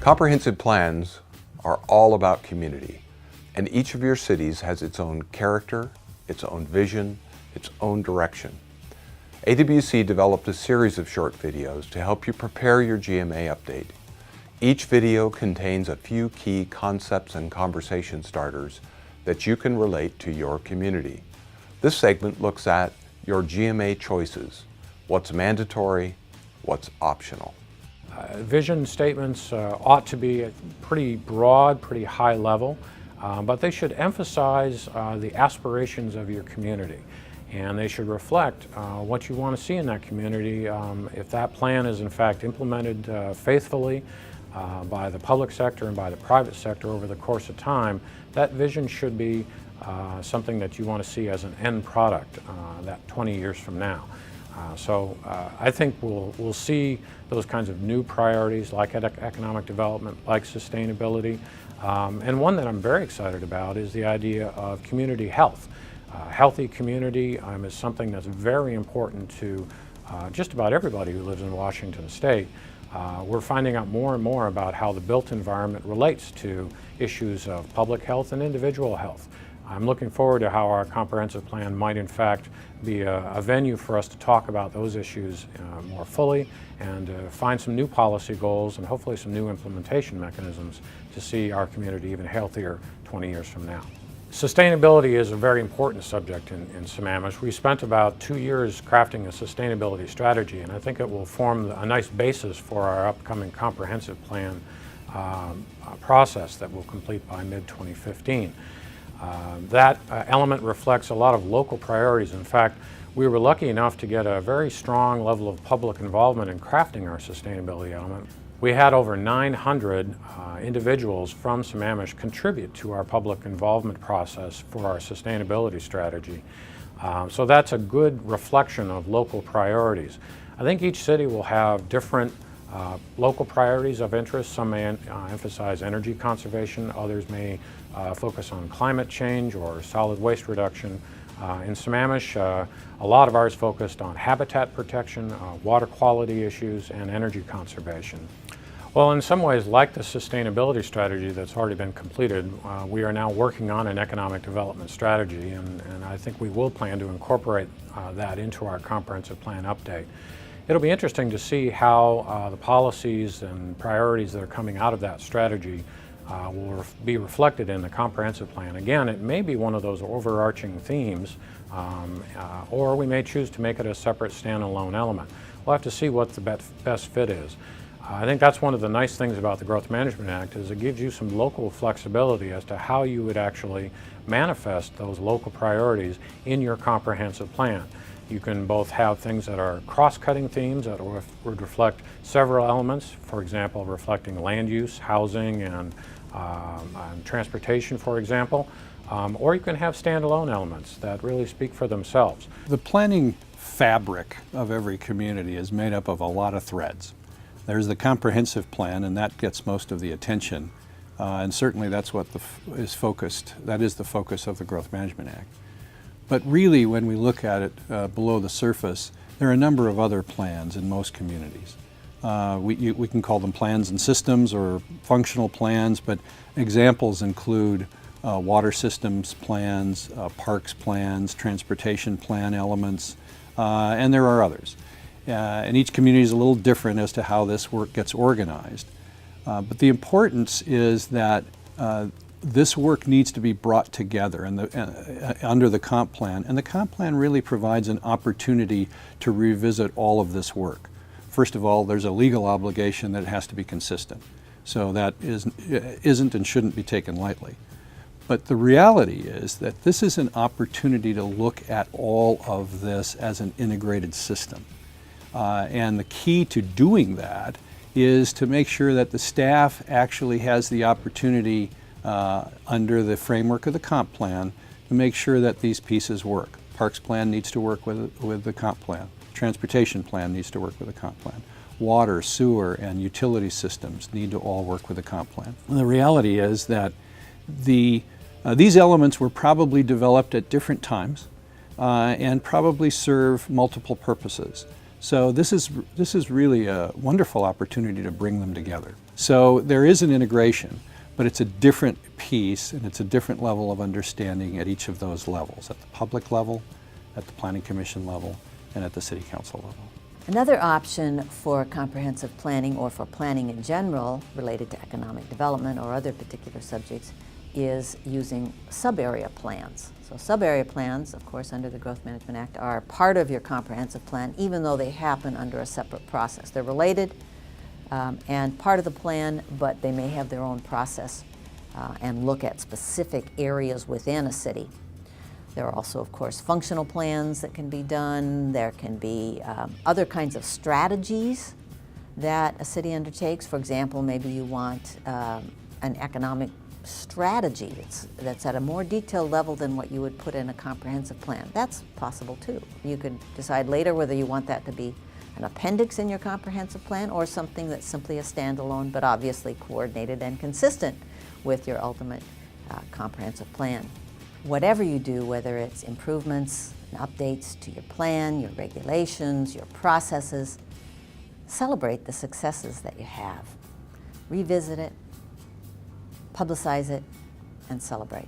Comprehensive plans are all about community, and each of your cities has its own character, its own vision, its own direction. AWC developed a series of short videos to help you prepare your GMA update. Each video contains a few key concepts and conversation starters that you can relate to your community. This segment looks at your GMA choices, what's mandatory, what's optional. Vision statements ought to be pretty broad, pretty high level, but they should emphasize the aspirations of your community. And they should reflect what you want to see in that community. If that plan is in fact implemented faithfully by the public sector and by the private sector over the course of time, that vision should be something that you want to see as an end product that 20 years from now. So I think we'll see those kinds of new priorities like economic development, like sustainability. And one that I'm very excited about is the idea of community health. Healthy community is something that's very important to just about everybody who lives in Washington State. We're finding out more and more about how the built environment relates to issues of public health and individual health. I'm looking forward to how our comprehensive plan might in fact be a venue for us to talk about those issues more fully and find some new policy goals and hopefully some new implementation mechanisms to see our community even healthier 20 years from now. Sustainability is a very important subject in Sammamish. We spent about 2 years crafting a sustainability strategy, and I think it will form a nice basis for our upcoming comprehensive plan process that we'll complete by mid-2015. That element reflects a lot of local priorities. In fact, we were lucky enough to get a very strong level of public involvement in crafting our sustainability element. We had over 900 individuals from Sammamish contribute to our public involvement process for our sustainability strategy. So that's a good reflection of local priorities. I think each city will have different local priorities of interest. Some may emphasize energy conservation, others may focus on climate change or solid waste reduction. In Sammamish, a lot of ours focused on habitat protection, water quality issues, and energy conservation. Well, in some ways, like the sustainability strategy that's already been completed, we are now working on an economic development strategy, and I think we will plan to incorporate that into our comprehensive plan update. It'll be interesting to see how the policies and priorities that are coming out of that strategy will be reflected in the comprehensive plan. Again, it may be one of those overarching themes, or we may choose to make it a separate standalone element. We'll have to see what the best fit is. I think that's one of the nice things about the Growth Management Act is it gives you some local flexibility as to how you would actually manifest those local priorities in your comprehensive plan. You can both have things that are cross-cutting themes that would reflect several elements, for example, reflecting land use, housing, and transportation, for example, or you can have standalone elements that really speak for themselves. The planning fabric of every community is made up of a lot of threads. There's the comprehensive plan, and that gets most of the attention, and certainly that's what that is the focus of the Growth Management Act. But really, when we look at it below the surface, there are a number of other plans in most communities. We can call them plans and systems or functional plans, but examples include water systems plans, parks plans, transportation plan elements, and there are others. And each community is a little different as to how this work gets organized. But the importance is that this work needs to be brought together under the comp plan, and the comp plan really provides an opportunity to revisit all of this work. First of all, there's a legal obligation that it has to be consistent, so that isn't and shouldn't be taken lightly. But the reality is that this is an opportunity to look at all of this as an integrated system. And the key to doing that is to make sure that the staff actually has the opportunity under the framework of the comp plan to make sure that these pieces work. Parks plan needs to work with the comp plan. Transportation plan needs to work with the comp plan. Water, sewer, and utility systems need to all work with the comp plan. And the reality is that these elements were probably developed at different times and probably serve multiple purposes. So this is really a wonderful opportunity to bring them together. So there is an integration, but it's a different piece and it's a different level of understanding at each of those levels, at the public level, at the Planning Commission level, and at the City Council level. Another option for comprehensive planning, or for planning in general related to economic development or other particular subjects, is using sub-area plans. So sub-area plans, of course, under the Growth Management Act, are part of your comprehensive plan, even though they happen under a separate process. They're related and part of the plan, but they may have their own process and look at specific areas within a city. There are also, of course, functional plans that can be done. There can be other kinds of strategies that a city undertakes. For example, maybe you want an economic strategy that's at a more detailed level than what you would put in a comprehensive plan. That's possible too. You could decide later whether you want that to be an appendix in your comprehensive plan or something that's simply a standalone, but obviously coordinated and consistent with your ultimate comprehensive plan. Whatever you do, whether it's improvements and updates to your plan, your regulations, your processes, celebrate the successes that you have. Revisit it, publicize it, and celebrate.